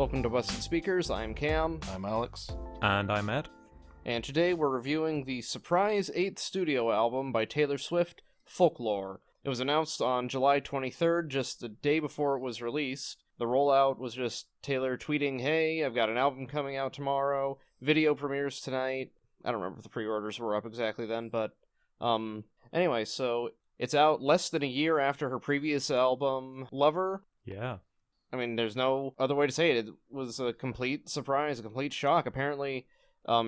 Welcome to Busted Speakers, I'm Cam. I'm Alex. And I'm Ed. And today we're reviewing the surprise 8th studio album by Taylor Swift, Folklore. It was announced on July 23rd, just the day before it was released. The rollout was just Taylor tweeting, "Hey, I've got an album coming out tomorrow, video premieres tonight." I don't remember if the pre-orders were up exactly then, but anyway, so it's out less than a year after her previous album, Lover. Yeah. I mean, there's no other way to say it. It was a complete surprise, a complete shock. Apparently,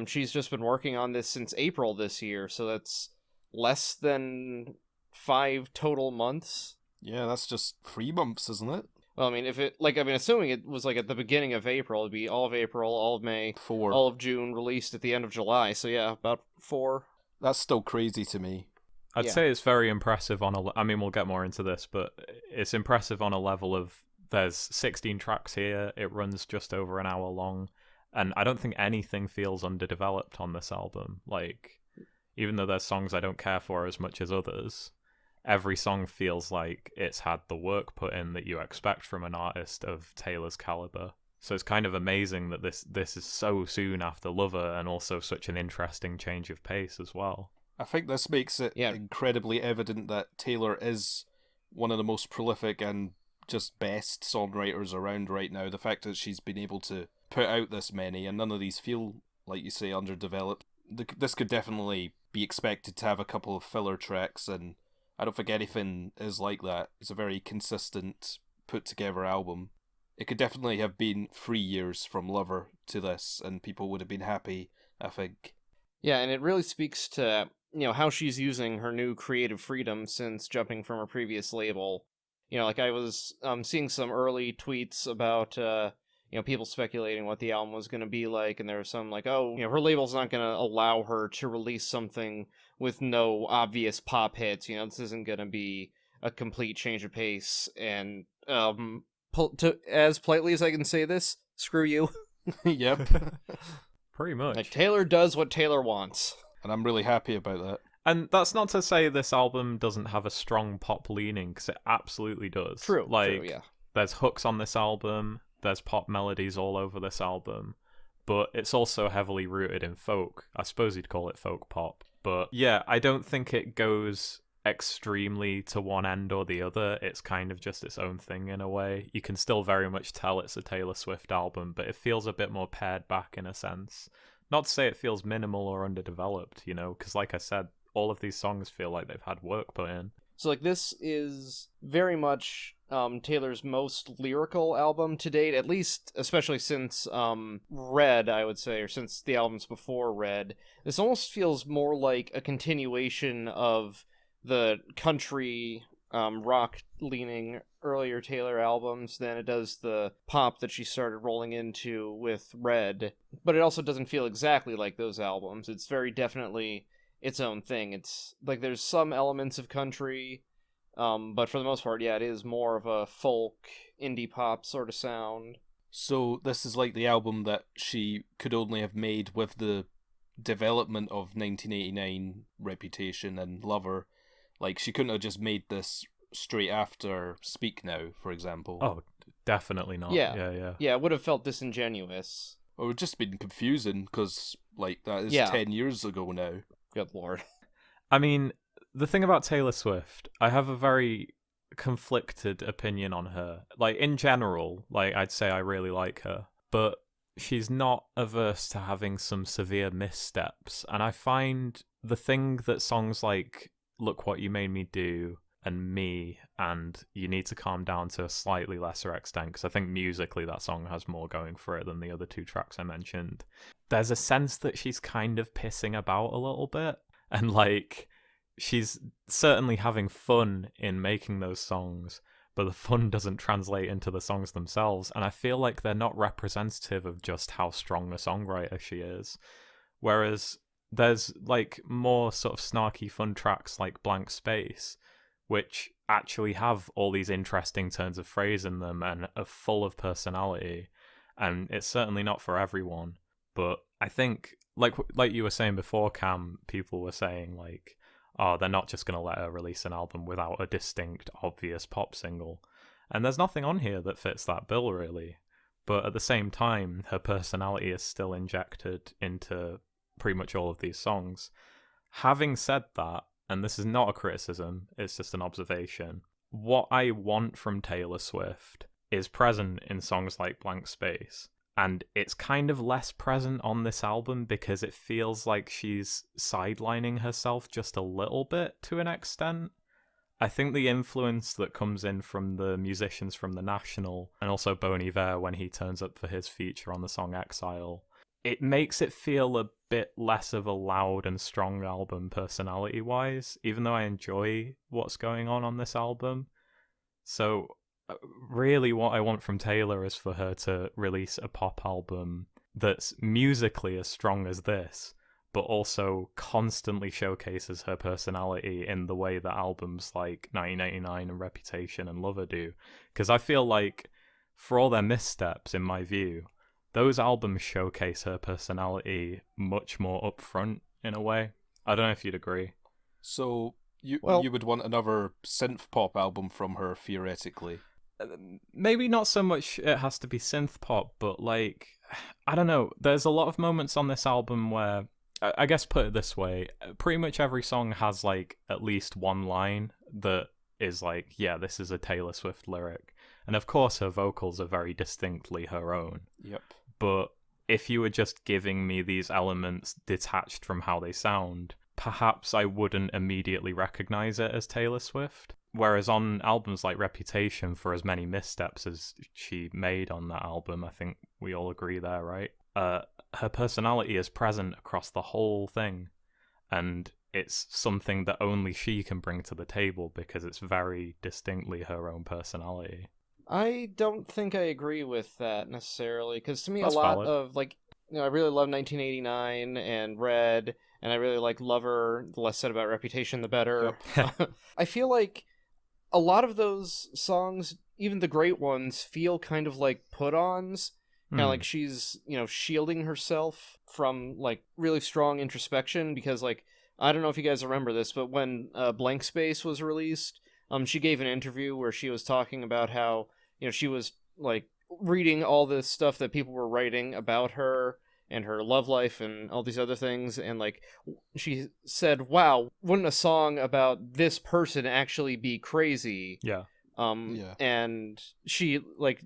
she's just been working on this since April this year, so that's less than 5 total months. Yeah, that's just 3 months, isn't it? Well, I mean, assuming it was at the beginning of April, it'd be all of April, all of May, 4. all of June, released at the end of July. So yeah, about 4. That's still crazy to me. I'd say it's very impressive we'll get more into this, but it's impressive on a level of there's 16 tracks here, it runs just over an hour long, and I don't think anything feels underdeveloped on this album. Like, even though there's songs I don't care for as much as others, every song feels like it's had the work put in that you expect from an artist of Taylor's caliber. So it's kind of amazing that this is so soon after Lover, and also such an interesting change of pace as well. I think this makes it incredibly evident that Taylor is one of the most prolific and just best songwriters around right now. The fact that she's been able to put out this many, and none of these feel, like you say, underdeveloped. This could definitely be expected to have a couple of filler tracks, and I don't think anything is like that. It's a very consistent, put-together album. It could definitely have been 3 years from Lover to this, and people would have been happy, I think. Yeah, and it really speaks to, how she's using her new creative freedom since jumping from her previous label. I was seeing some early tweets about, people speculating what the album was going to be like, and there was some like, her label's not going to allow her to release something with no obvious pop hits. This isn't going to be a complete change of pace, and as politely as I can say this, screw you. Yep. Pretty much. Like, Taylor does what Taylor wants. And I'm really happy about that. And that's not to say this album doesn't have a strong pop leaning, because it absolutely does. True, yeah. There's hooks on this album, there's pop melodies all over this album, but it's also heavily rooted in folk. I suppose you'd call it folk pop. But yeah, I don't think it goes extremely to one end or the other. It's kind of just its own thing in a way. You can still very much tell it's a Taylor Swift album, but it feels a bit more pared back in a sense. Not to say it feels minimal or underdeveloped, because like I said, all of these songs feel like they've had work put in. So, this is very much Taylor's most lyrical album to date, at least, especially since Red, I would say, or since the albums before Red. This almost feels more like a continuation of the country rock-leaning earlier Taylor albums than it does the pop that she started rolling into with Red. But it also doesn't feel exactly like those albums. It's very definitely its own thing. It's like there's some elements of country, but for the most part, yeah, it is more of a folk, indie pop sort of sound. So this is like the album that she could only have made with the development of 1989 Reputation and Lover. Like, she couldn't have just made this straight after Speak Now, for example. Oh, definitely not. Yeah, it would have felt disingenuous. Or it would just been confusing, because, that is 10 years ago now. Good lord. I mean, the thing about Taylor Swift, I have a very conflicted opinion on her. Like, in general, I'd say I really like her, but she's not averse to having some severe missteps. And I find the thing that songs like Look What You Made Me Do and Me and You Need to Calm Down to a slightly lesser extent, because I think musically that song has more going for it than the other 2 tracks I mentioned. There's a sense that she's kind of pissing about a little bit, and she's certainly having fun in making those songs, but the fun doesn't translate into the songs themselves, and I feel like they're not representative of just how strong a songwriter she is. Whereas there's more sort of snarky fun tracks like Blank Space, which actually have all these interesting turns of phrase in them and are full of personality, and it's certainly not for everyone. But I think, like you were saying before, Cam, people were saying they're not just going to let her release an album without a distinct, obvious pop single. And there's nothing on here that fits that bill, really. but at the same time, her personality is still injected into pretty much all of these songs. Having said that, and this is not a criticism, it's just an observation, what I want from Taylor Swift is present in songs like Blank Space. And it's kind of less present on this album because it feels like she's sidelining herself just a little bit to an extent. I think the influence that comes in from the musicians from The National and also Bon Iver when he turns up for his feature on the song Exile, it makes it feel a bit less of a loud and strong album personality-wise, even though I enjoy what's going on this album. So really what I want from Taylor is for her to release a pop album that's musically as strong as this, but also constantly showcases her personality in the way that albums like 1989 and Reputation and Lover do. Because I feel like, for all their missteps, in my view, those albums showcase her personality much more upfront, in a way. I don't know if you'd agree. So, you would want another synth pop album from her, theoretically? Maybe not so much it has to be synth pop, but like, I don't know, there's a lot of moments on this album where, I guess put it this way, pretty much every song has like at least one line that is like, yeah, this is a Taylor Swift lyric. And of course her vocals are very distinctly her own. Yep. But if you were just giving me these elements detached from how they sound, perhaps I wouldn't immediately recognize it as Taylor Swift. Whereas on albums like Reputation, for as many missteps as she made on that album, I think we all agree there, right? Her personality is present across the whole thing, and it's something that only she can bring to the table because it's very distinctly her own personality. I don't think I agree with that necessarily, because to me That's a lot valid. of, like, I really love 1989 and Red, and I really like Lover. The less said about Reputation, the better. Yep. I feel like a lot of those songs, even the great ones, feel kind of like put-ons. Kind of like she's, shielding herself from, like, really strong introspection, because, like, I don't know if you guys remember this, but when Blank Space was released, she gave an interview where she was talking about how, she was, like, reading all this stuff that people were writing about her and her love life and all these other things, and, like, she said, wow, wouldn't a song about this person actually be crazy? Yeah. And she, like,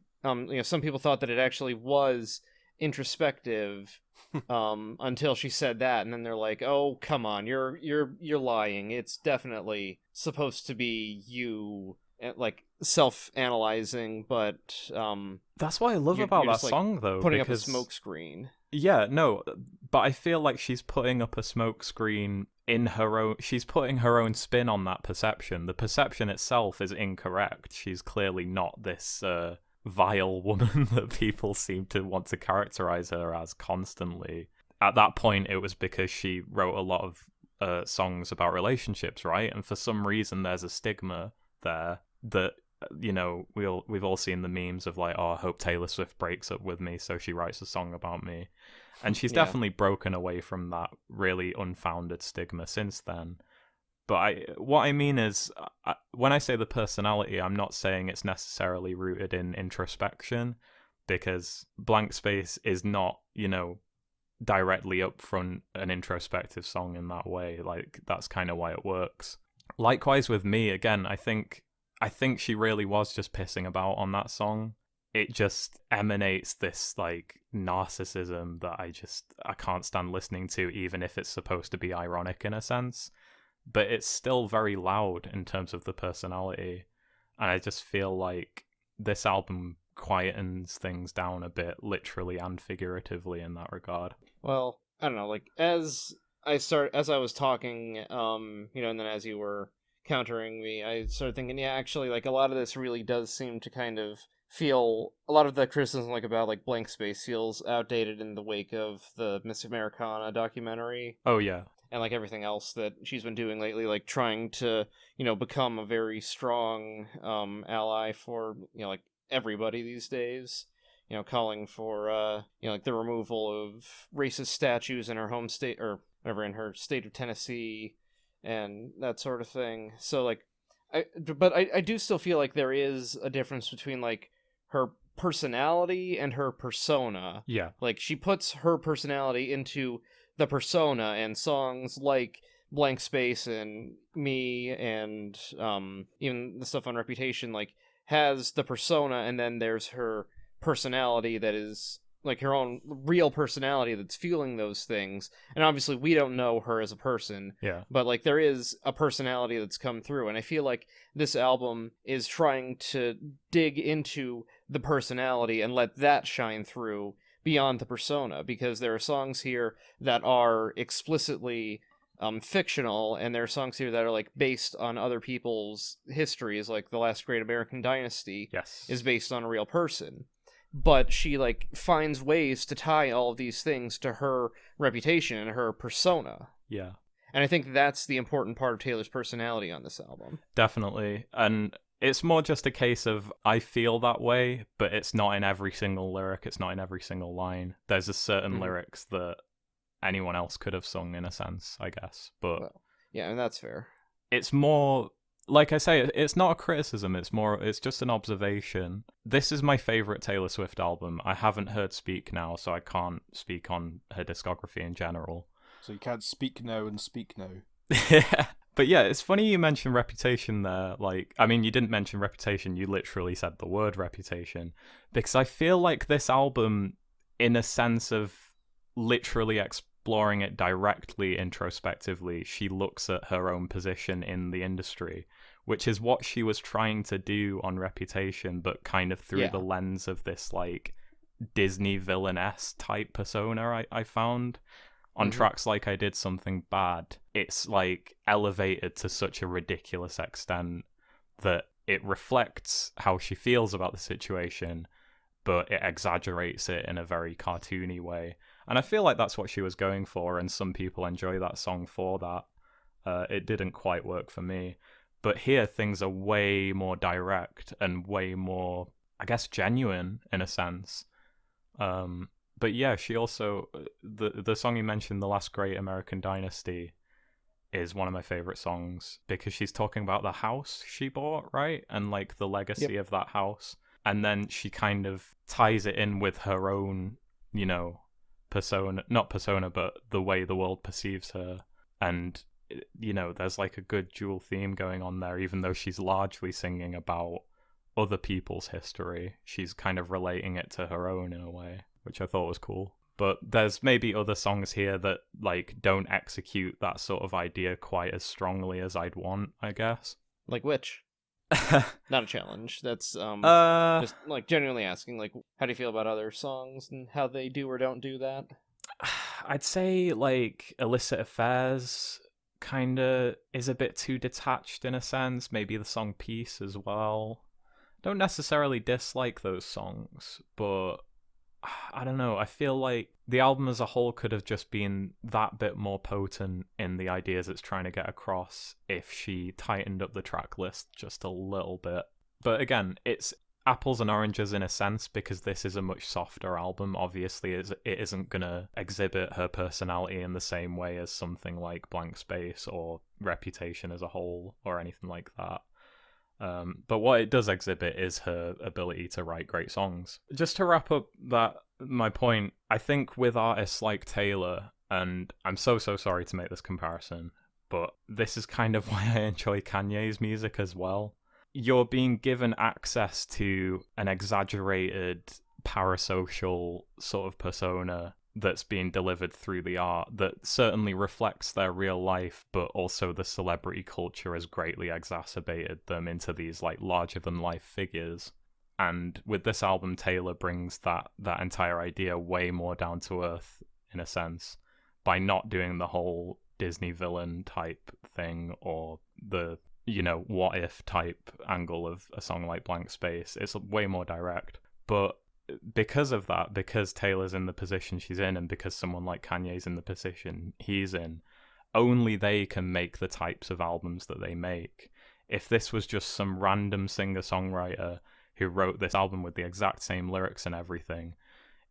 some people thought that it actually was introspective until she said that, and then they're like, oh, come on, you're lying. It's definitely supposed to be you, like, self-analyzing, but that's what I love about that song, though, putting because up a smoke screen. Yeah, no, but I feel like she's putting up a smoke screen in her own. She's putting her own spin on that perception. The perception itself is incorrect. She's clearly not this vile woman that people seem to want to characterize her as constantly. At that point, it was because she wrote a lot of songs about relationships, right? And for some reason, there's a stigma there that, we've all seen the memes of like, oh, I hope Taylor Swift breaks up with me, so she writes a song about me. And she's definitely broken away from that really unfounded stigma since then. But what I mean is, when I say the personality, I'm not saying it's necessarily rooted in introspection, because Blank Space is not, directly upfront an introspective song in that way. Like, that's kind of why it works. Likewise with Me, again, I think she really was just pissing about on that song. It just emanates this, like, narcissism that I can't stand listening to, even if it's supposed to be ironic in a sense. But it's still very loud in terms of the personality. And I just feel like this album quietens things down a bit, literally and figuratively, in that regard. Well, I don't know, like, as I was talking, and then as you were countering me, I started thinking, yeah, actually, like, a lot of this really does seem to kind of feel, a lot of the criticism, like, about, like, Blank Space feels outdated in the wake of the Miss Americana documentary. Oh, yeah. And, like, everything else that she's been doing lately, like, trying to, become a very strong ally for, like, everybody these days. Calling for, like, the removal of racist statues in her home state, or whatever, in her state of Tennessee, and that sort of thing. So, like, I do still feel like there is a difference between, like, her personality and her persona. Yeah. Like, she puts her personality into the persona, and songs like Blank Space and Me and even the stuff on Reputation, like, has the persona, and then there's her personality that is like her own real personality that's feeling those things. And obviously we don't know her as a person, but like there is a personality that's come through, and I feel like this album is trying to dig into the personality and let that shine through beyond the persona, because there are songs here that are explicitly fictional, and there are songs here that are like based on other people's histories, like The Last Great American Dynasty is based on a real person. But she like finds ways to tie all of these things to her reputation and her persona. Yeah. And I think that's the important part of Taylor's personality on this album. Definitely. And it's more just a case of I feel that way, but it's not in every single lyric, it's not in every single line. There's a certain lyrics that anyone else could have sung, in a sense, I guess. But well, yeah, and that's fair. It's more, like I say, it's not a criticism, it's just an observation. This is my favorite Taylor Swift album. I haven't heard Speak Now, so I can't speak on her discography in general. So you can't speak now and speak now. But yeah, it's funny you mentioned Reputation there. Like, I mean, you didn't mention Reputation, you literally said the word Reputation. Because I feel like this album, in a sense of literally exploring it directly introspectively, she looks at her own position in the industry, which is what she was trying to do on Reputation, but kind of through the lens of this, like, Disney villainess type persona I found. On tracks like I Did Something Bad, it's like elevated to such a ridiculous extent that it reflects how she feels about the situation, but it exaggerates it in a very cartoony way. And I feel like that's what she was going for, and some people enjoy that song for that. It didn't quite work for me. But here, things are way more direct and way more, I guess, genuine in a sense. But yeah, she also, the song you mentioned, The Last Great American Dynasty, is one of my favorite songs because she's talking about the house she bought, right? And like the legacy of that house. And then she kind of ties it in with her own, you know, not persona, but the way the world perceives her. And, you know, there's like a good dual theme going on there, even though she's largely singing about other people's history. She's kind of relating it to her own in a way, which I thought was cool. But there's maybe other songs here that like don't execute that sort of idea quite as strongly as I'd want, I guess. Like which? Not a challenge. That's just like genuinely asking, like, how do you feel about other songs and how they do or don't do that? I'd say like Illicit Affairs kinda is a bit too detached in a sense. Maybe the song Peace as well. Don't necessarily dislike those songs, but I don't know, I feel like the album as a whole could have just been that bit more potent in the ideas it's trying to get across if she tightened up the track list just a little bit. But again, it's apples and oranges in a sense, because this is a much softer album. Obviously, it isn't going to exhibit her personality in the same way as something like Blank Space or Reputation as a whole or anything like that. But what it does exhibit is her ability to write great songs. Just to wrap up my point, I think with artists like Taylor, and I'm so sorry to make this comparison, but this is kind of why I enjoy Kanye's music as well. You're being given access to an exaggerated parasocial sort of persona that's being delivered through the art that certainly reflects their real life, but also the celebrity culture has greatly exacerbated them into these like larger than life figures. And with this album, Taylor brings that entire idea way more down to earth in a sense by not doing the whole Disney villain type thing or the, you know, what if type angle of a song like Blank Space. It's way more direct. But because of that, because Taylor's in the position she's in, and because someone like Kanye's in the position he's in, only they can make the types of albums that they make. If this was just some random singer-songwriter who wrote this album with the exact same lyrics and everything,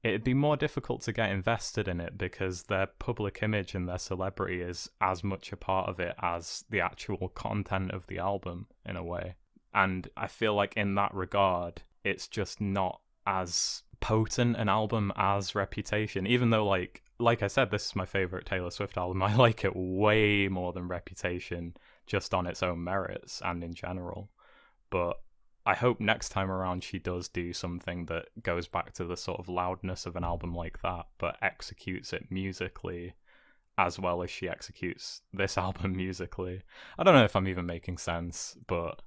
it'd be more difficult to get invested in it because their public image and their celebrity is as much a part of it as the actual content of the album, in a way. And I feel like in that regard, it's just not as potent an album as Reputation, even though like I said, this is my favorite Taylor Swift album. I like it way more than Reputation, just on its own merits and in general. But I hope next time around she does do something that goes back to the sort of loudness of an album like that, but executes it musically as well as she executes this album musically. I don't know if I'm even making sense, but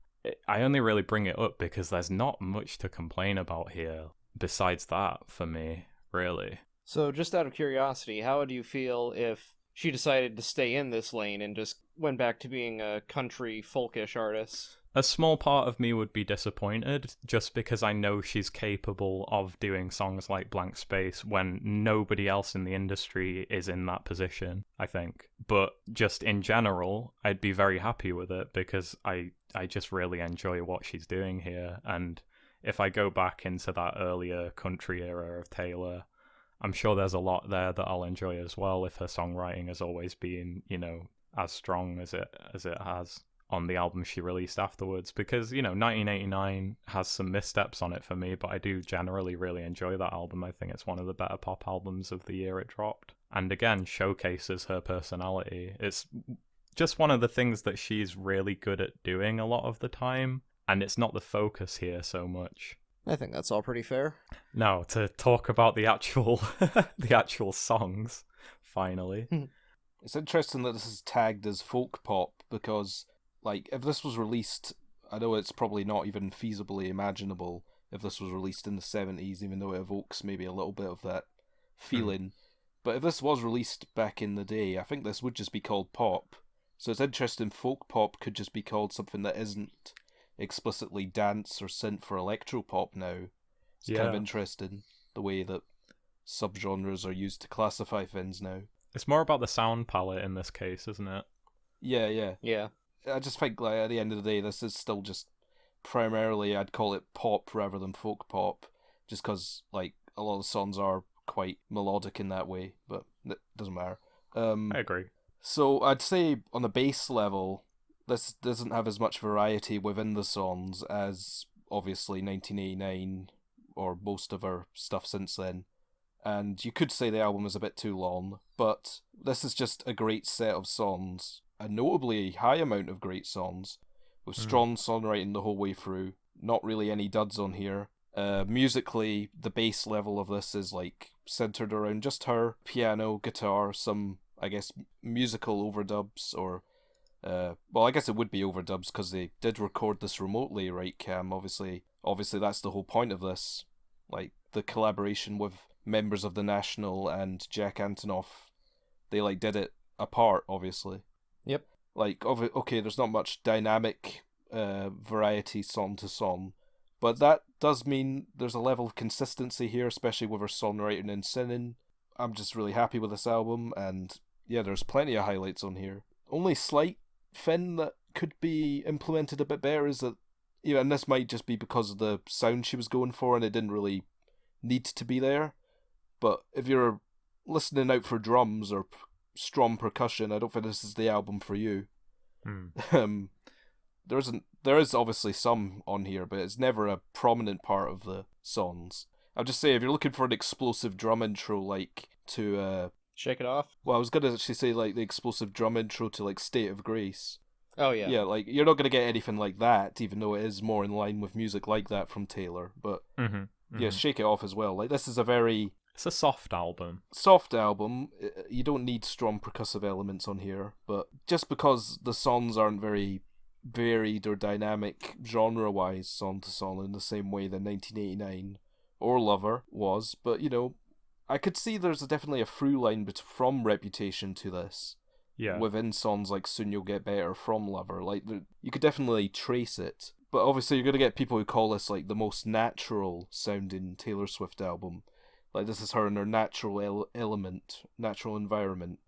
I only really bring it up because there's not much to complain about here besides that for me, really. So, just out of curiosity, how would you feel if she decided to stay in this lane and just went back to being a country folkish artist? A small part of me would be disappointed, just because I know she's capable of doing songs like Blank Space when nobody else in the industry is in that position, I think. But just in general, I'd be very happy with it because I just really enjoy what she's doing here. And if I go back into that earlier country era of Taylor, I'm sure there's a lot there that I'll enjoy as well if her songwriting has always been, as strong as it has on the album she released afterwards. Because, 1989 has some missteps on it for me, but I do generally really enjoy that album. I think it's one of the better pop albums of the year it dropped. And again, showcases her personality. It's just one of the things that she's really good at doing a lot of the time, and it's not the focus here so much. I think that's all pretty fair. Now, to talk about the actual the actual songs, finally. It's interesting that this is tagged as folk pop because, if this was released, I know it's probably not even feasibly imaginable if this was released in the 70s, even though it evokes maybe a little bit of that feeling. But if this was released back in the day, I think this would just be called pop. So it's interesting, folk pop could just be called something that isn't explicitly dance or synth or electropop now. It's kind of interesting the way that subgenres are used to classify things now. It's more about the sound palette in this case, isn't it? Yeah. I just think at the end of the day, this is still just primarily, I'd call it pop rather than folk pop, just because a lot of the songs are quite melodic in that way, but it doesn't matter. I agree. So I'd say on the bass level, this doesn't have as much variety within the songs as, obviously, 1989 or most of her stuff since then. And you could say the album is a bit too long, but this is just a great set of songs, a notably high amount of great songs, with strong songwriting the whole way through. Not really any duds on here. Musically, the bass level of this is centered around just her, piano, guitar, some, I guess, musical overdubs, or I guess it would be overdubs because they did record this remotely, right, Cam? Obviously that's the whole point of this. The collaboration with members of the National and Jack Antonoff, they did it apart, obviously. Yep. Okay, there's not much dynamic variety song to song, but that does mean there's a level of consistency here, especially with her songwriting and singing. I'm just really happy with this album, and yeah, there's plenty of highlights on here. Only slight thing that could be implemented a bit better is that, and this might just be because of the sound she was going for and it didn't really need to be there, but if you're listening out for drums or strong percussion, I don't think this is the album for you. There is obviously some on here, but it's never a prominent part of the songs. I'll just say, if you're looking for an explosive drum intro to Shake It Off? Well, I was going to actually say the explosive drum intro to State of Grace. Oh, yeah. Yeah, you're not going to get anything like that, even though it is more in line with music like that from Taylor. But yeah, Shake It Off as well. This is it's a soft album. Soft album. You don't need strong percussive elements on here, but just because the songs aren't very varied or dynamic genre-wise song to song in the same way that 1989 or Lover was, but I could see there's definitely a through line from Reputation to this. Yeah. Within songs like Soon You'll Get Better from Lover. You could definitely trace it. But obviously you're going to get people who call this the most natural sounding Taylor Swift album. This is her in her natural element, natural environment.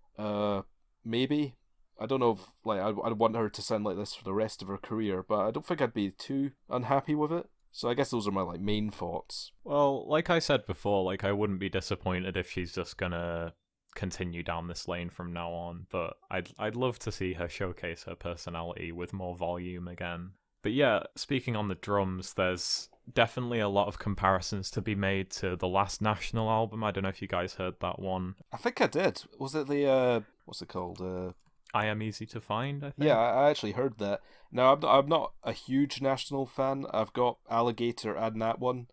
Maybe. I don't know if I'd want her to sound like this for the rest of her career, but I don't think I'd be too unhappy with it. So I guess those are my main thoughts. Well, like I said before, I wouldn't be disappointed if she's just gonna continue down this lane from now on, but I'd love to see her showcase her personality with more volume again. But yeah, speaking on the drums, there's definitely a lot of comparisons to be made to the last National album. I don't know if you guys heard that one. I think I did. Was it the what's it called? I Am Easy to Find, I think. Yeah, I actually heard that. Now, I'm not a huge National fan. I've got Alligator and that one.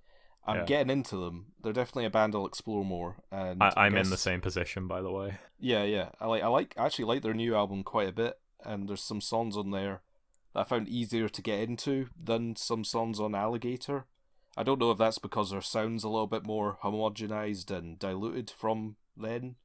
I'm getting into them. They're definitely a band I'll explore more. And I'm in the same position, by the way. Yeah. I actually like their new album quite a bit, and there's some songs on there that I found easier to get into than some songs on Alligator. I don't know if that's because their sound's a little bit more homogenized and diluted from then.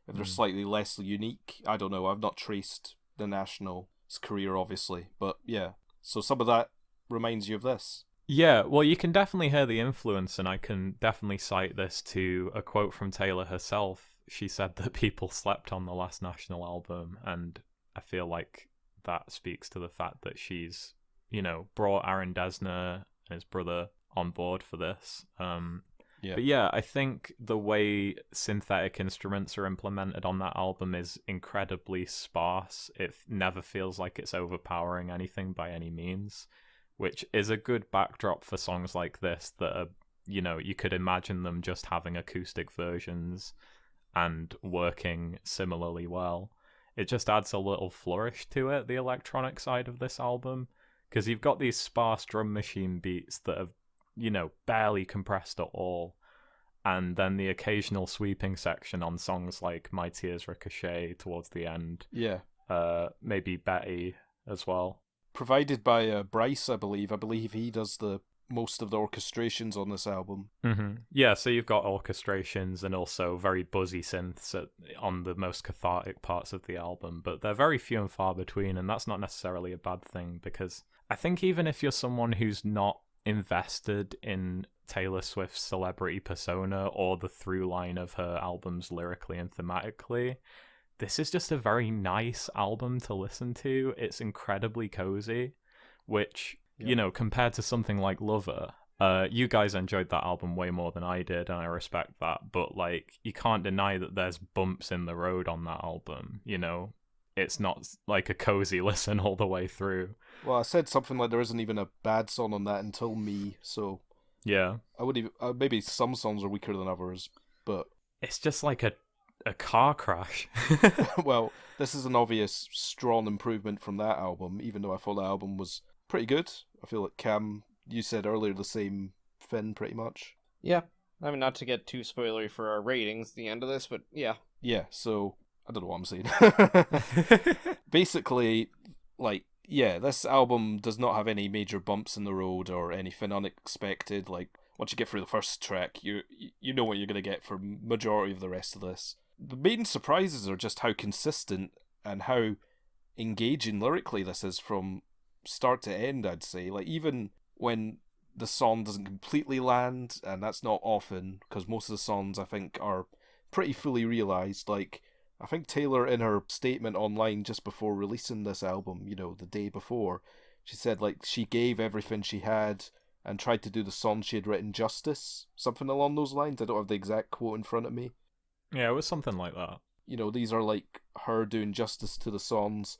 If they're slightly less unique. I don't know. I've not traced the National's career, obviously. But yeah, so some of that reminds you of this. Yeah, well, you can definitely hear the influence, and I can definitely cite this to a quote from Taylor herself. She said that people slept on the last National album, and I feel like that speaks to the fact that she's, brought Aaron Dessner and his brother on board for this. But yeah, I think the way synthetic instruments are implemented on that album is incredibly sparse. It never feels like it's overpowering anything by any means, which is a good backdrop for songs like this that are, you could imagine them just having acoustic versions and working similarly well. It just adds a little flourish to it, the electronic side of this album, because you've got these sparse drum machine beats that are, barely compressed at all. And then the occasional sweeping section on songs like My Tears Ricochet towards the end. Yeah. Maybe Betty as well. Provided by Bryce, I believe. I believe he does the most of the orchestrations on this album. Mm-hmm. Yeah, so you've got orchestrations and also very buzzy synths on the most cathartic parts of the album, but they're very few and far between, and that's not necessarily a bad thing, because I think even if you're someone who's not invested in Taylor Swift's celebrity persona or the through line of her albums lyrically and thematically, this is just a very nice album to listen to. It's incredibly cozy, which, compared to something like Lover, you guys enjoyed that album way more than I did, and I respect that, but, you can't deny that there's bumps in the road on that album, It's not, a cozy listen all the way through. Well, I said something like there isn't even a bad song on that until Me, so... Yeah. I would even... maybe some songs are weaker than others, but... It's just like a car crash. Well, this is an obvious strong improvement from that album, even though I thought that album was pretty good. I feel like Cam, you said earlier the same thing, pretty much. Yeah. I mean, not to get too spoilery for our ratings at the end of this, but yeah. Yeah, so... I don't know what I'm saying. Basically, this album does not have any major bumps in the road or anything unexpected. Once you get through the first track, you know what you're going to get for majority of the rest of this. The main surprises are just how consistent and how engaging lyrically this is from start to end, I'd say. Even when the song doesn't completely land, and that's not often, because most of the songs, I think, are pretty fully realised. I think Taylor, in her statement online just before releasing this album, the day before, she said, she gave everything she had and tried to do the song she had written justice. Something along those lines. I don't have the exact quote in front of me. Yeah, it was something like that. These are, her doing justice to the songs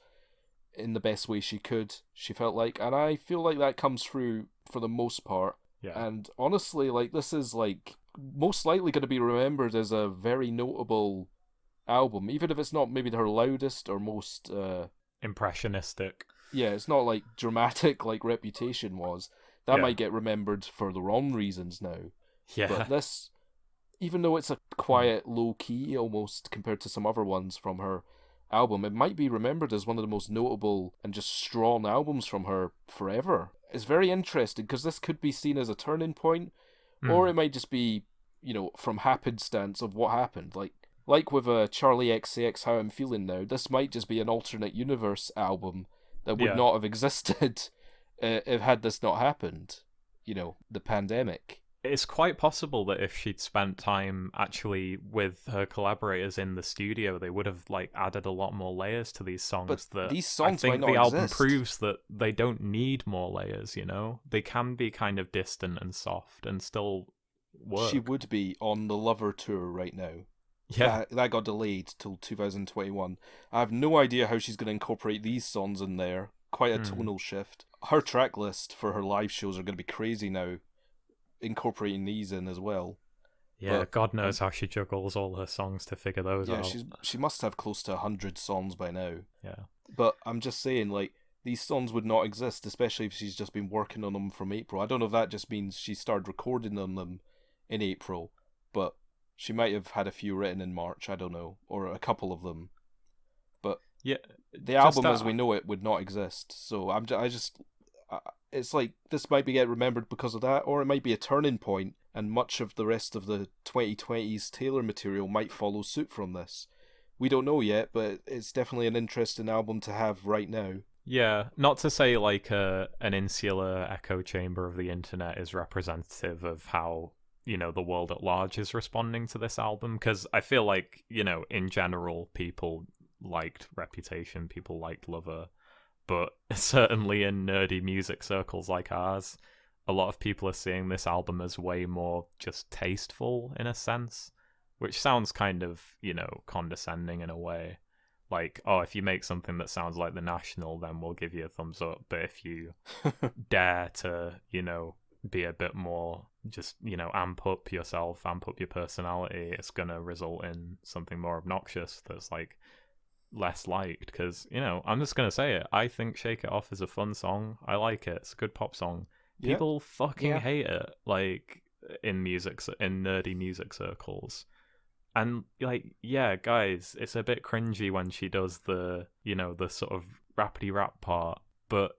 in the best way she could, she felt like. And I feel like that comes through for the most part. Yeah. And honestly, this is, most likely going to be remembered as a very notable... album, even if it's not maybe her loudest or most impressionistic. Yeah, it's not dramatic like Reputation was. That Yeah. might get remembered for the wrong reasons now. Yeah. But this, even though it's a quiet, low key almost compared to some other ones from her album, it might be remembered as one of the most notable and just strong albums from her forever. It's very interesting because this could be seen as a turning point, or it might just be, from happenstance of what happened. Like with Charlie XCX How I'm Feeling Now, this might just be an alternate universe album that would not have existed if had this not happened. The pandemic. It's quite possible that if she'd spent time actually with her collaborators in the studio, they would have added a lot more layers to these songs. But these songs I think might not the album exist. proves that they don't need more layers. They can be kind of distant and soft and still work. She would be on the Lover tour right now. Yeah, that got delayed till 2021. I have no idea how she's going to incorporate these songs in there. Quite a tonal shift. Her track list for her live shows are going to be crazy now. incorporating these in as well. Yeah, but, God knows how she juggles all her songs to figure those out. Yeah, she must have close to 100 songs by now. Yeah. But I'm just saying, like, these songs would not exist, especially if she's just been working on them from April. I don't know if that just means she started recording on them in April, but she might have had a few written in March, I don't know, or a couple of them. But yeah, the album as we know it would not exist. So it's like, this might be get remembered because of that, or it might be a turning point, and much of the rest of the 2020s Taylor material might follow suit from this. We don't know yet, but it's definitely an interesting album to have right now. Yeah, not to say like an insular echo chamber of the internet is representative of how, you know, the world at large is responding to this album, because I feel like, you know, in general, people liked Reputation, people liked Lover, but certainly in nerdy music circles like ours, a lot of people are seeing this album as way more just tasteful in a sense, which sounds kind of, you know, condescending in a way. Like, oh, if you make something that sounds like The National, then we'll give you a thumbs up. But if you dare to, you know, be a bit more, just, you know, amp up yourself, amp up your personality, it's going to result in something more obnoxious that's, like, less liked. Because, you know, I'm just going to say it. I think Shake It Off is a fun song. I like it. It's a good pop song. People fucking hate it, like, in nerdy music circles. And, like, yeah, guys, it's a bit cringy when she does the, you know, the sort of rappity rap part, but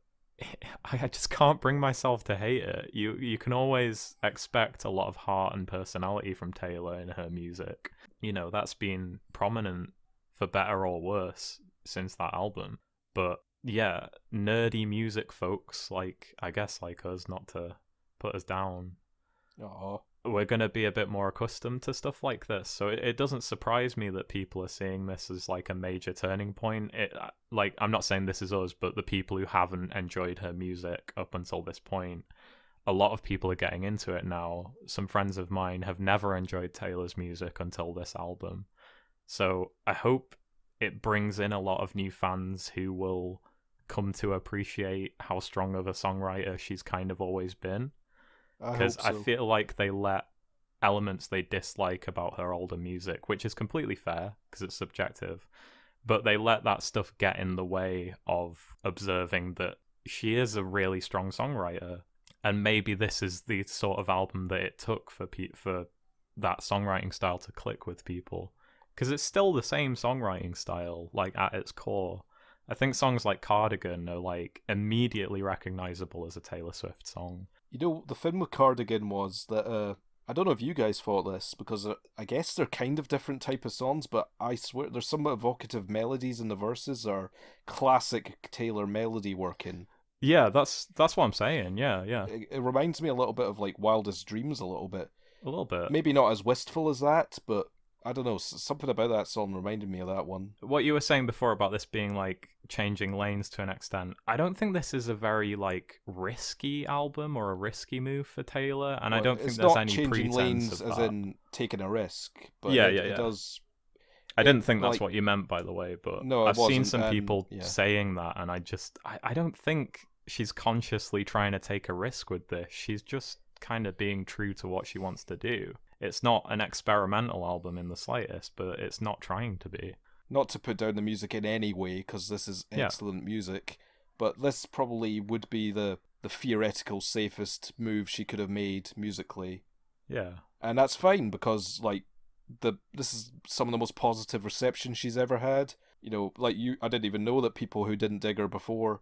I just can't bring myself to hate it. You can always expect a lot of heart and personality from Taylor in her music. You know, that's been prominent for better or worse since that album. But, yeah, nerdy music folks, like, I guess like us, not to put us down. Aww. We're going to be a bit more accustomed to stuff like this. So it doesn't surprise me that people are seeing this as like a major turning point. Like, I'm not saying this is us, but the people who haven't enjoyed her music up until this point, a lot of people are getting into it now. Some friends of mine have never enjoyed Taylor's music until this album. So I hope it brings in a lot of new fans who will come to appreciate how strong of a songwriter she's kind of always been. Because I feel like they let elements they dislike about her older music, which is completely fair because it's subjective, but they let that stuff get in the way of observing that she is a really strong songwriter, and maybe this is the sort of album that it took for that songwriting style to click with people, because it's still the same songwriting style, like, at its core. I think songs like Cardigan are, like, immediately recognizable as a Taylor Swift song. You know, the thing with Cardigan was that, I don't know if you guys thought this, because I guess they're kind of different type of songs, but I swear there's some evocative melodies in the verses are classic Taylor melody working. Yeah, that's what I'm saying, yeah. It reminds me a little bit of, like, Wildest Dreams a little bit. A little bit. Maybe not as wistful as that, but I don't know, something about that song reminded me of that one. What you were saying before about this being, like, changing lanes to an extent, I don't think this is a very, like, risky album or a risky move for Taylor, and I don't think there's any pretense of that. It's not changing lanes as in taking a risk, but yeah. It does... I didn't think that's what you meant, by the way, but no, I've seen some people saying that, and I don't think she's consciously trying to take a risk with this. She's just kind of being true to what she wants to do. It's not an experimental album in the slightest, but it's not trying to be. Not to put down the music in any way, because this is excellent music, but this probably would be the theoretical safest move she could have made musically. Yeah. And that's fine, because, like, this is some of the most positive reception she's ever had. You know, like, I didn't even know that people who didn't dig her before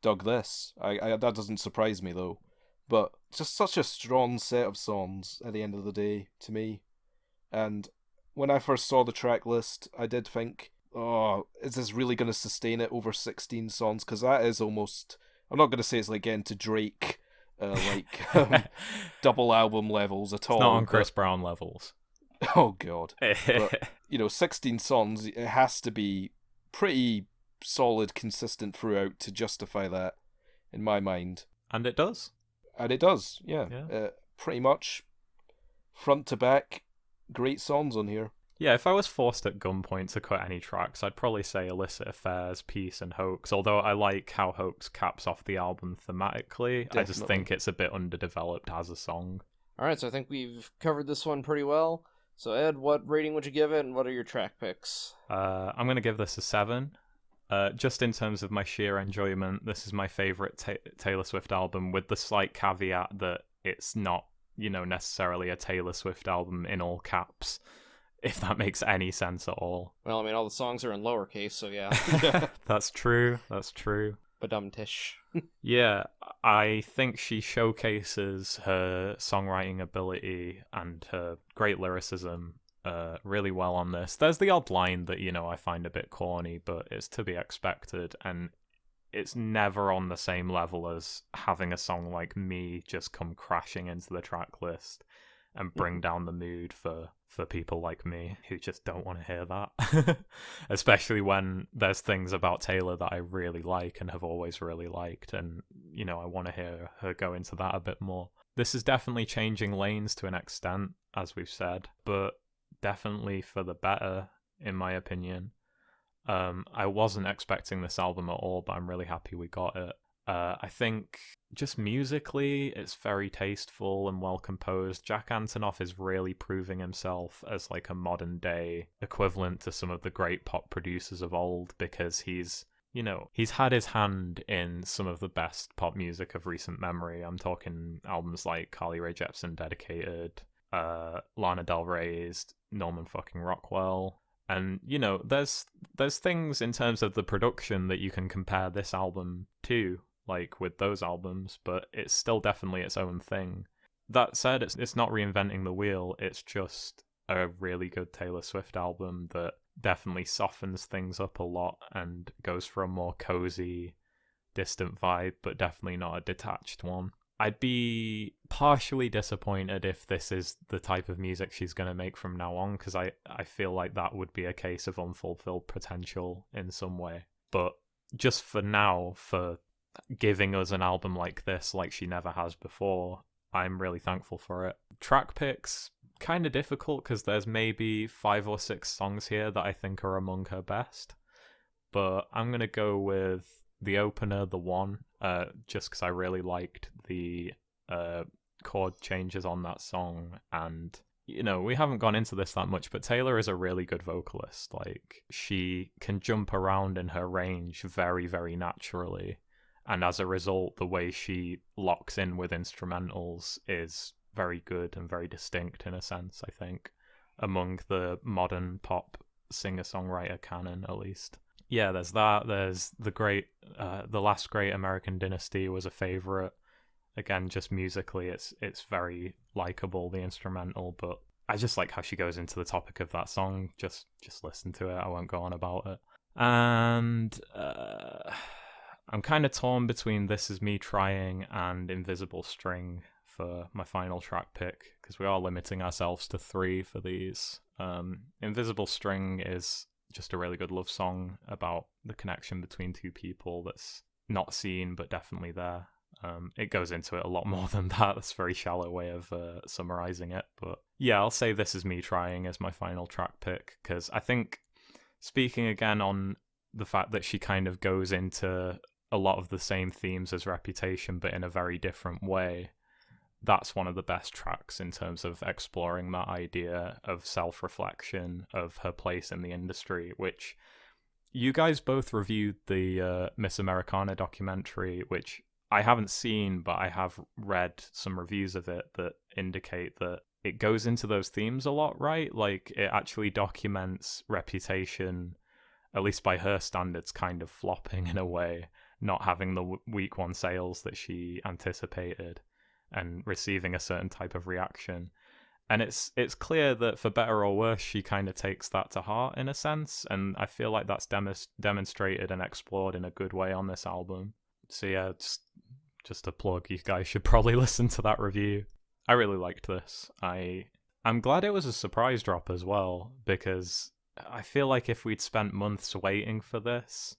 dug this. I that doesn't surprise me, though. But just such a strong set of songs at the end of the day, to me. And when I first saw the track list, I did think, oh, is this really going to sustain it over 16 songs? Because that is almost... I'm not going to say it's like getting to Drake, double album levels at all. It's not on Chris Brown levels. Oh, God. But, you know, 16 songs, it has to be pretty solid, consistent throughout to justify that, in my mind. And it does. And it does, yeah. Pretty much front to back, great songs on here. Yeah, if I was forced at gunpoint to cut any tracks, I'd probably say Illicit Affairs, Peace, and Hoax, although I like how Hoax caps off the album thematically. Definitely. I just think it's a bit underdeveloped as a song. Alright, so I think we've covered this one pretty well. So Ed, what rating would you give it, and what are your track picks? I'm going to give this a 7. Just in terms of my sheer enjoyment, this is my favorite Taylor Swift album, with the slight caveat that it's not, necessarily a Taylor Swift album in all caps, if that makes any sense at all. Well, I mean, all the songs are in lowercase, so yeah. That's true. Badum-tish. Yeah, I think she showcases her songwriting ability and her great lyricism really well on this. There's the odd line that, I find a bit corny, but it's to be expected, and it's never on the same level as having a song like Me just come crashing into the track list and bring down the mood for people like me who just don't want to hear that. Especially when there's things about Taylor that I really like and have always really liked, and, I want to hear her go into that a bit more. This is definitely changing lanes to an extent, as we've said, but definitely for the better, in my opinion. I wasn't expecting this album at all, but I'm really happy we got it. I think just musically, it's very tasteful and well composed. Jack Antonoff is really proving himself as like a modern day equivalent to some of the great pop producers of old, because he's had his hand in some of the best pop music of recent memory. I'm talking albums like Carly Rae Jepsen Dedicated, Lana Del Rey's Norman fucking Rockwell. And, there's things in terms of the production that you can compare this album to, like with those albums, but it's still definitely its own thing. That said, it's not reinventing the wheel, it's just a really good Taylor Swift album that definitely softens things up a lot and goes for a more cozy, distant vibe, but definitely not a detached one. I'd be partially disappointed if this is the type of music she's going to make from now on, because I feel like that would be a case of unfulfilled potential in some way. But just for now, for giving us an album like this, like she never has before, I'm really thankful for it. Track picks, kind of difficult, because there's maybe 5 or 6 songs here that I think are among her best. But I'm going to go with the opener, The One, just because I really liked the chord changes on that song. And, we haven't gone into this that much, but Taylor is a really good vocalist. Like, she can jump around in her range very, very naturally. And as a result, the way she locks in with instrumentals is very good and very distinct in a sense, I think, among the modern pop singer-songwriter canon, at least. Yeah, there's that. There's the Last Great American Dynasty was a favorite. Again, just musically, it's very likable, the instrumental, but I just like how she goes into the topic of that song. Just listen to it. I won't go on about it. And I'm kind of torn between This Is Me Trying and Invisible String for my final track pick, because we are limiting ourselves to 3 for these. Invisible String is just a really good love song about the connection between 2 people that's not seen but definitely there. It goes into it a lot more than that. That's a very shallow way of summarizing it. But yeah, I'll say This Is Me Trying as my final track pick, because I think, speaking again on the fact that she kind of goes into a lot of the same themes as Reputation but in a very different way, that's one of the best tracks in terms of exploring that idea of self-reflection, of her place in the industry, which you guys both reviewed the Miss Americana documentary, which I haven't seen, but I have read some reviews of it that indicate that it goes into those themes a lot, right? Like, it actually documents Reputation, at least by her standards, kind of flopping in a way, not having the week 1 sales that she anticipated, and receiving a certain type of reaction. And it's clear that, for better or worse, she kind of takes that to heart in a sense, and I feel like that's demonstrated and explored in a good way on this album. So yeah, just a plug, you guys should probably listen to that review. I really liked this. I'm glad it was a surprise drop as well, because I feel like if we'd spent months waiting for this,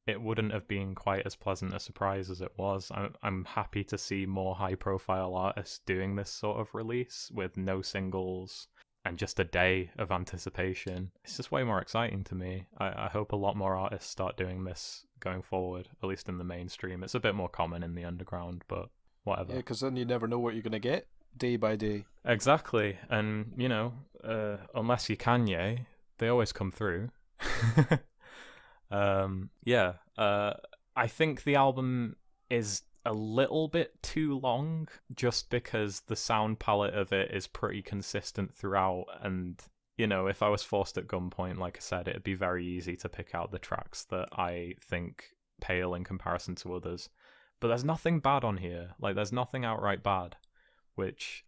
it wouldn't have been quite as pleasant a surprise as it was. I'm happy to see more high-profile artists doing this sort of release with no singles and just a day of anticipation. It's just way more exciting to me. I hope a lot more artists start doing this going forward, at least in the mainstream. It's a bit more common in the underground, but whatever. Yeah, because then you never know what you're going to get. day by day. Exactly. And, unless you're Kanye, they always come through. I think the album is a little bit too long just because the sound palette of it is pretty consistent throughout, and if I was forced at gunpoint, like I said, it'd be very easy to pick out the tracks that I think pale in comparison to others. But there's nothing bad on here. Like, there's nothing outright bad, which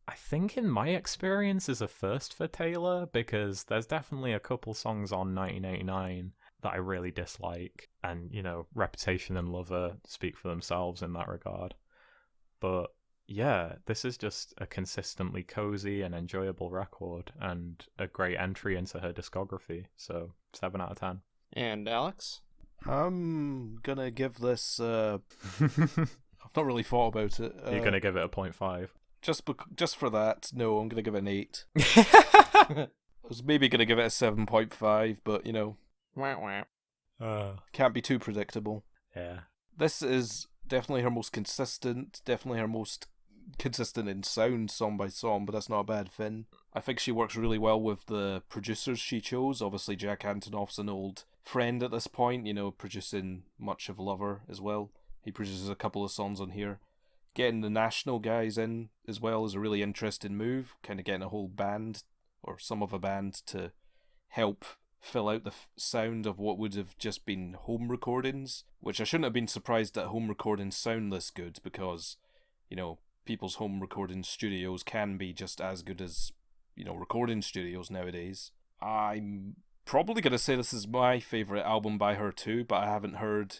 I think in my experience is a first for Taylor, because there's definitely a couple songs on 1989 that I really dislike, and Reputation and Lover speak for themselves in that regard. But yeah, this is just a consistently cozy and enjoyable record, and a great entry into her discography. So 7 out of 10. And Alex? I'm gonna give this. I've not really thought about it. You're gonna give it a 0.5. Just for that, no, I'm gonna give it an 8. I was maybe gonna give it a 7.5, but can't be too predictable. Yeah. This is definitely her most consistent, definitely her most consistent in sound, song by song, but that's not a bad thing. I think she works really well with the producers she chose. Obviously, Jack Antonoff's an old friend at this point, producing much of Lover as well. He produces a couple of songs on here. Getting the National guys in as well is a really interesting move, kind of getting a whole band, or some of a band, to help fill out the sound of what would have just been home recordings, which I shouldn't have been surprised that home recordings sound this good, because, people's home recording studios can be just as good as, recording studios nowadays. I'm probably going to say this is my favourite album by her too, but I haven't heard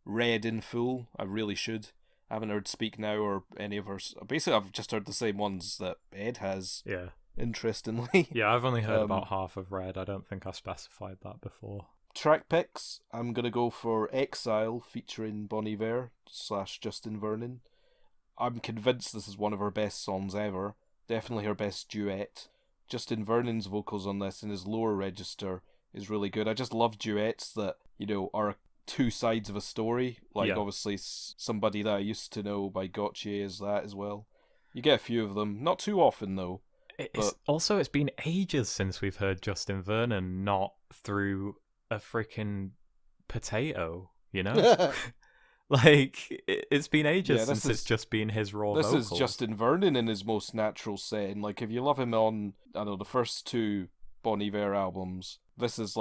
Red in full. I really should. I haven't heard Speak Now or any of her... Basically, I've just heard the same ones that Ed has. Yeah. Interestingly. Yeah, I've only heard about half of Red. I don't think I specified that before. Track picks, I'm going to go for Exile featuring Bon Iver / Justin Vernon. I'm convinced this is one of her best songs ever. Definitely her best duet. Justin Vernon's vocals on this in his lower register is really good. I just love duets that, are two sides of a story. Obviously, Somebody That I Used to Know by Gautier is that as well. You get a few of them. Not too often, though. It's been ages since we've heard Justin Vernon not through a freaking potato, It's been ages since it's just been his raw vocals. This is Justin Vernon in his most natural setting. If you love him on, the first two Bon Iver albums, this is,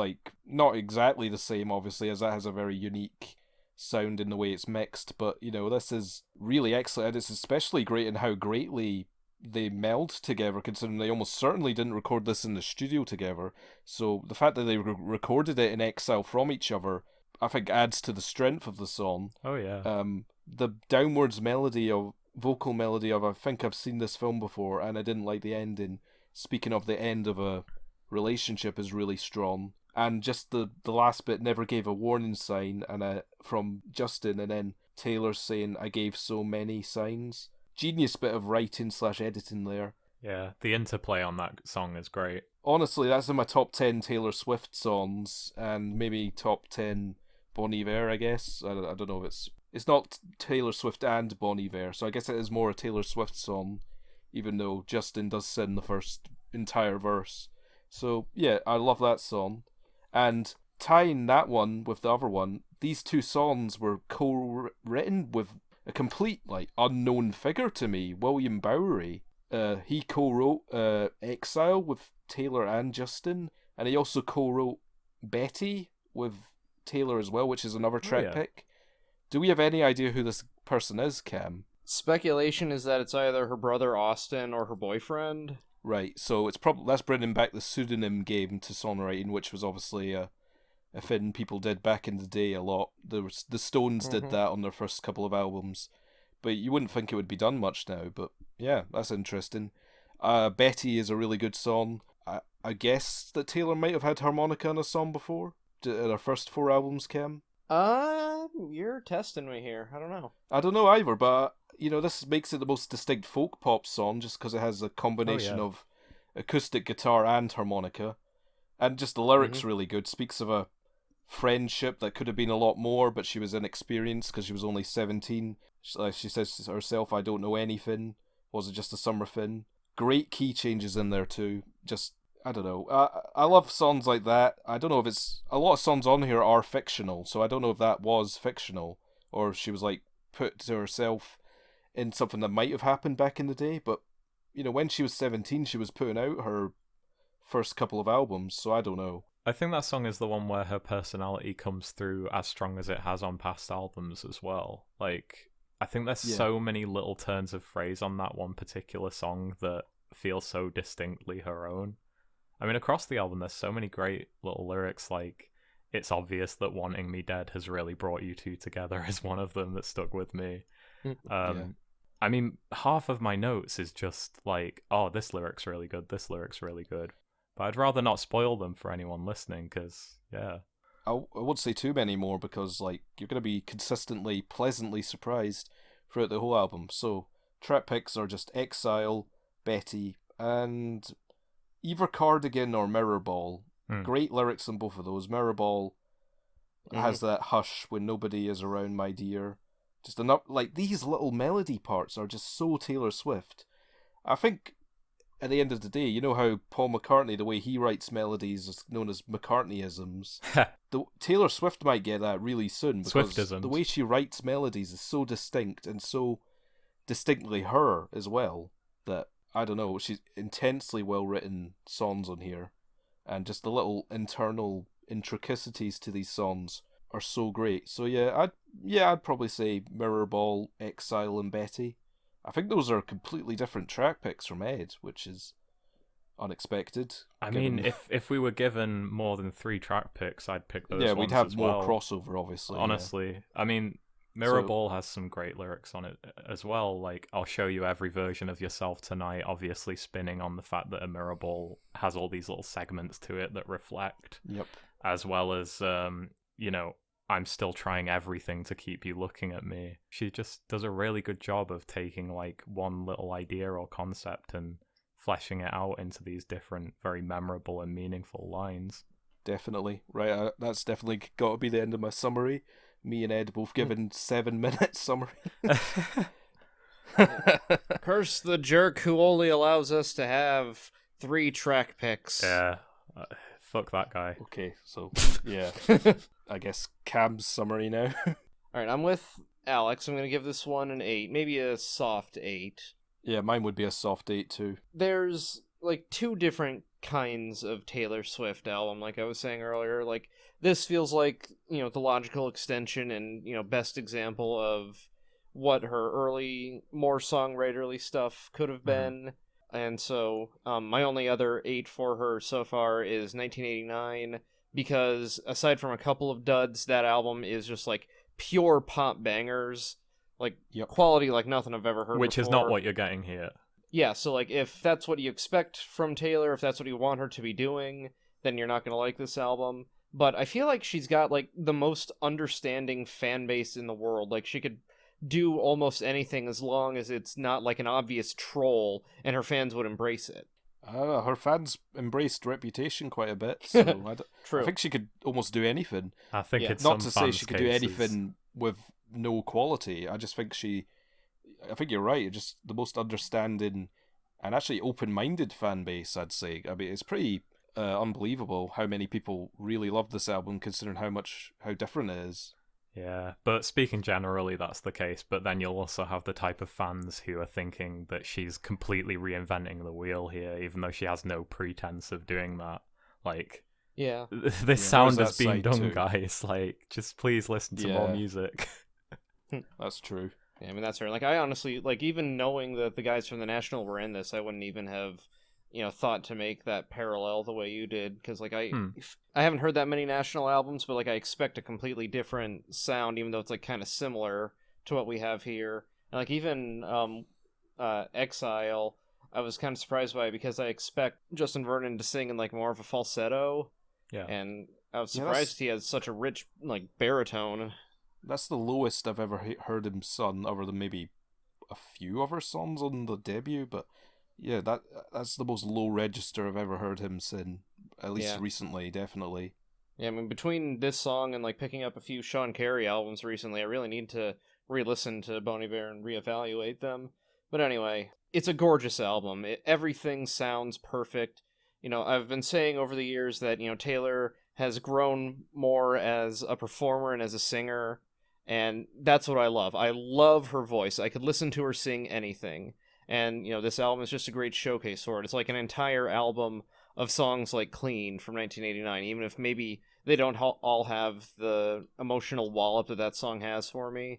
not exactly the same, obviously, as that has a very unique sound in the way it's mixed, but, this is really excellent, and it's especially great in how greatly they meld together, considering they almost certainly didn't record this in the studio together. So the fact that they recorded it in exile from each other, I think, adds to the strength of the song. Oh yeah. The downwards vocal melody of I think I've seen this film before and I didn't like the ending. Speaking of the end of a relationship is really strong. And just the last bit, never gave a warning sign, and from Justin, and then Taylor saying I gave so many signs. Genius bit of writing / editing there. Yeah, the interplay on that song is great. Honestly, that's in my top 10 Taylor Swift songs, and maybe top 10 Bon Iver, I guess. I don't know if it's not Taylor Swift and Bon Iver, so I guess it is more a Taylor Swift song, even though Justin does sing the first entire verse. So yeah, I love that song. And tying that one with the other one, these two songs were co-written with a complete unknown figure to me, William Bowery. He co-wrote Exile with Taylor and Justin, and he also co-wrote Betty with Taylor as well, which is another track pick. Do we have any idea who this person is, Cam? Speculation is that it's either her brother Austin or her boyfriend. Right, so it's probably that's bringing back the pseudonym game to songwriting, which was obviously a thing people did back in the day a lot. The Stones did that on their first couple of albums, but you wouldn't think it would be done much now. But yeah, that's interesting. Betty is a really good song. I guess that Taylor might have had harmonica on a song before in her first 4 albums, Kim. You're testing me here. I don't know. I don't know either, but this makes it the most distinct folk pop song just because it has a combination of acoustic guitar and harmonica, and just the lyrics really good. Speaks of a friendship that could have been a lot more, but she was inexperienced because she was only 17. She says herself, "I don't know anything. Was It Just a Summer Thing? Great key changes in there too. Just, I don't know. I love songs like that. I don't know if it's... A lot of songs on here are fictional, so I don't know if that was fictional, or if she was like put to herself in something that might have happened back in the day. But, you know, when she was 17, she was putting out her first couple of albums, so I don't know. I think that song is the one where her personality comes through as strong as it has on past albums as well. Like, I think there's so many little turns of phrase on that one particular song that feel so distinctly her own. I mean, across the album, there's so many great little lyrics, like, it's obvious that wanting me dead has really brought you two together is one of them that stuck with me. I mean, half of my notes is just like, oh, this lyric's really good, this lyric's really good. But I'd rather not spoil them for anyone listening, because, yeah. I won't say too many more, because, like, you're going to be consistently, pleasantly surprised throughout the whole album. So, track picks are just Exile, Betty, and either Cardigan or Mirror Ball. Great lyrics on both of those. Mirror Ball has that hush when nobody is around, my dear. Just enough, like, these little melody parts are just so Taylor Swift. I think at the end of the day, you know how Paul McCartney, the way he writes melodies is known as McCartneyisms. Taylor Swift might get that really soon, because Swiftisms. The way she writes melodies is so distinct and so distinctly her as well, that, I don't know, she's intensely well written songs on here, and just the little internal intricacies to these songs are so great. So I'd probably say Mirror Ball, Exile, and Betty. I think those are completely different track picks from Ed, which is unexpected. I mean, if we were given more than 3 track picks, I'd pick those ones as well. Yeah, we'd have more crossover, obviously. Honestly. Yeah. I mean, Mirror Ball has some great lyrics on it as well. Like, I'll show you every version of yourself tonight, obviously spinning on the fact that a mirror ball has all these little segments to it that reflect. Yep. As well as, you know, I'm still trying everything to keep you looking at me. She just does a really good job of taking, like, one little idea or concept and fleshing it out into these different, very memorable and meaningful lines. Definitely. Right, that's definitely got to be the end of my summary. Me and Ed both given 7-minute summary. Curse the jerk who only allows us to have 3 track picks. Yeah. Fuck that guy. Okay, so, yeah. I guess Cam's summary now. Alright, I'm with Alex. I'm going to give this one an 8. Maybe a soft 8. Yeah, mine would be a soft 8 too. There's, like, 2 different kinds of Taylor Swift album, like I was saying earlier. Like, this feels like, you know, the logical extension and, you know, best example of what her early, more songwriterly stuff could have been. And so, my only other 8 for her so far is 1989, because aside from a couple of duds, that album is just, like, pure pop bangers. Like, quality like nothing I've ever heard Which before. is not what you're getting here. Yeah, so, like, if that's what you expect from Taylor, if that's what you want her to be doing, then you're not going to like this album. But I feel like she's got, like, the most understanding fan base in the world. Like, she could do almost anything as long as it's not, like, an obvious troll, and her fans would embrace it. Her fans embraced Reputation quite a bit, so True. I think she could almost do anything. I think it's not some to say she could do cases. anything with no quality. I just think I think you're right. Just the most understanding and actually open-minded fan base, I'd say. I mean, it's pretty unbelievable how many people really love this album, considering how different it is. Yeah, but speaking generally, that's the case. But then you'll also have the type of fans who are thinking that she's completely reinventing the wheel here, even though she has no pretense of doing that. Like, yeah, this sound has been done, too. guys. Like, just please listen to more music. That's true. Yeah, I mean, that's right. Like, I honestly, like, even knowing that the guys from The National were in this, I wouldn't even have, you know, thought to make that parallel the way you did. Because, like, I haven't heard that many National albums, but, like, I expect a completely different sound, even though it's, like, kind of similar to what we have here. And, like, even Exile, I was kind of surprised by it because I expect Justin Vernon to sing in, like, more of a falsetto. Yeah. And I was surprised he has such a rich, like, baritone. That's the lowest I've ever heard him sung, other than maybe a few of her songs on the debut. But yeah, that's the most low register I've ever heard him sing, at least recently, definitely. Yeah, I mean, between this song and, like, picking up a few Sean Carey albums recently, I really need to re-listen to Bon Iver and reevaluate them. But anyway, it's a gorgeous album. Everything sounds perfect. I've been saying over the years that, Taylor has grown more as a performer and as a singer, and that's what I love. I love her voice. I could listen to her sing anything. And, this album is just a great showcase for it. It's like an entire album of songs like Clean from 1989, even if maybe they don't all have the emotional wallop that song has for me.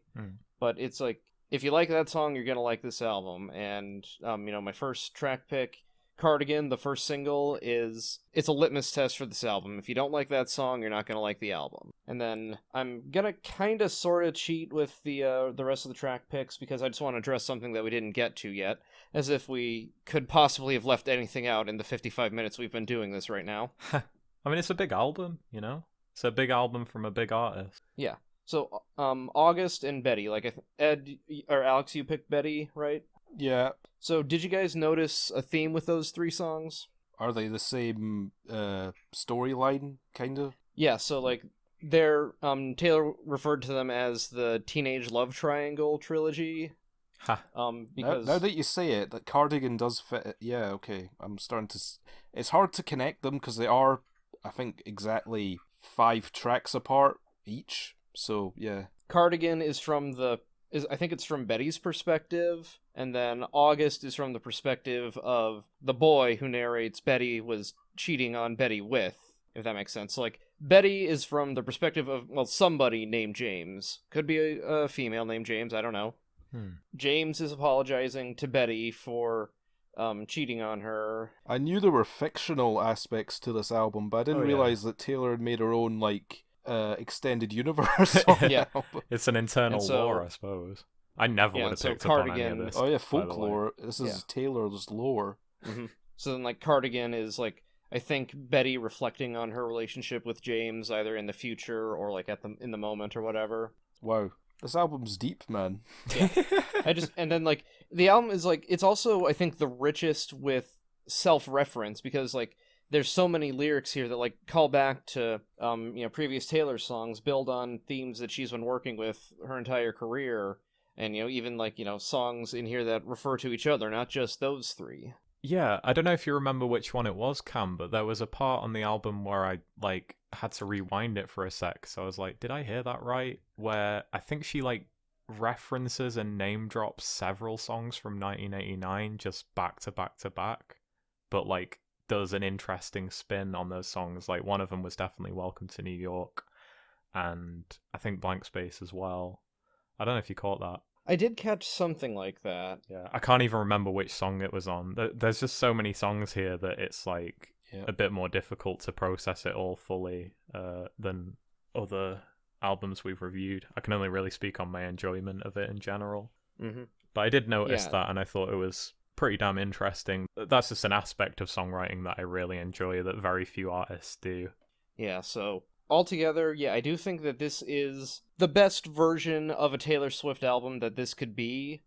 But it's like, if you like that song, you're going to like this album. And, my first track pick, Cardigan, the first single, it's a litmus test for this album. If you don't like that song, you're not going to like the album. And then I'm going to kind of sort of cheat with the rest of the track picks, because I just want to address something that we didn't get to yet, as if we could possibly have left anything out in the 55 minutes we've been doing this right now. I mean, it's a big album, It's a big album from a big artist. Yeah. So, August and Betty, Ed or Alex, you picked Betty, right? Yeah. So, did you guys notice a theme with those 3 songs? Are they the same storyline, kind of? Yeah, so, they're, Taylor referred to them as the Teenage Love Triangle trilogy. Ha. Because... Now that you say it, that Cardigan does fit. Yeah, okay. I'm starting to... It's hard to connect them, because they are, I think, exactly 5 tracks apart each. So, yeah. Cardigan is I think it's from Betty's perspective, and then August is from the perspective of the boy who narrates Betty was cheating on Betty with, if that makes sense. So, Betty is from the perspective of, somebody named James. Could be a female named James, I don't know. James is apologizing to Betty for cheating on her. I knew there were fictional aspects to this album, but I didn't realize that Taylor had made her own, extended universe. Yeah, it's an internal lore, I suppose. I never would have picked up on any of this. Oh yeah, folklore. This is Taylor's lore. Mm-hmm. So then, Cardigan is I think Betty reflecting on her relationship with James, either in the future or in the moment or whatever. Wow, this album's deep, man. Yeah, and then the album is it's also, I think, the richest with self-reference, because there's so many lyrics here that call back to previous Taylor songs, build on themes that she's been working with her entire career, and even songs in here that refer to each other, not just those 3. Yeah, I don't know if you remember which one it was, Cam, but there was a part on the album where I had to rewind it for a sec, so I was like, did I hear that right? Where I think she references and name drops several songs from 1989 just back to back to back, but does an interesting spin on those songs. One of them was definitely Welcome to New York, and I think Blank Space as well. I don't know if you caught that. I did catch something like that. Yeah, I can't even remember which song it was on. There's just so many songs here that it's a bit more difficult to process it all fully than other albums we've reviewed. I can only really speak on my enjoyment of it in general. Mm-hmm. But I did notice that, and I thought it was pretty damn interesting. That's just an aspect of songwriting that I really enjoy that very few artists do. Yeah, so altogether, I do think that this is the best version of a Taylor Swift album that this could be.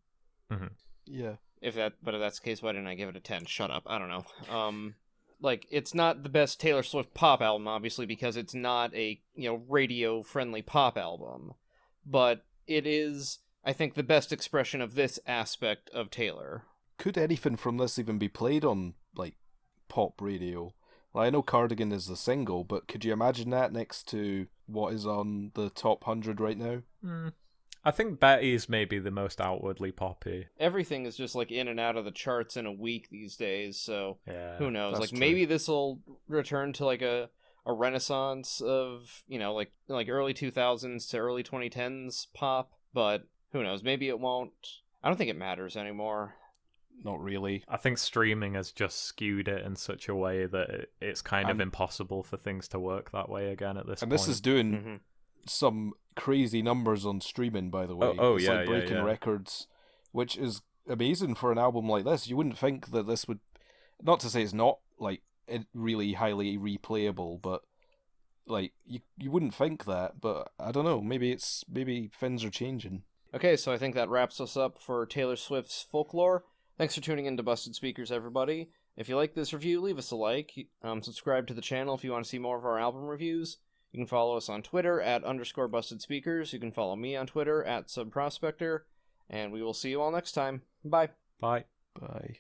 Mm-hmm. Yeah. But if that's the case, why didn't I give it a 10? Shut up. I don't know. It's not the best Taylor Swift pop album, obviously, because it's not a, radio-friendly pop album. But it is, I think, the best expression of this aspect of Taylor. Could anything from this even be played on, pop radio? I know Cardigan is the single, but could you imagine that next to what is on the top 100 right now? I think Betty's maybe the most outwardly poppy. Everything is just in and out of the charts in a week these days, so who knows? Maybe this will return to a renaissance of, early 2000s to early 2010s pop, but who knows? Maybe it won't. I don't think it matters anymore. Not really. I think streaming has just skewed it in such a way that it's kind of impossible for things to work that way again at this point. And this is doing some crazy numbers on streaming, by the way. It's breaking records, which is amazing for an album like this. You wouldn't think that this would... Not to say it's not, really highly replayable, but, you wouldn't think that, but I don't know. Maybe things are changing. Okay, so I think that wraps us up for Taylor Swift's Folklore. Thanks for tuning in to Busted Speakers, everybody. If you like this review, leave us a like. Subscribe to the channel if you want to see more of our album reviews. You can follow us on Twitter @_BustedSpeakers. You can follow me on Twitter @SubProspector. And we will see you all next time. Bye. Bye. Bye.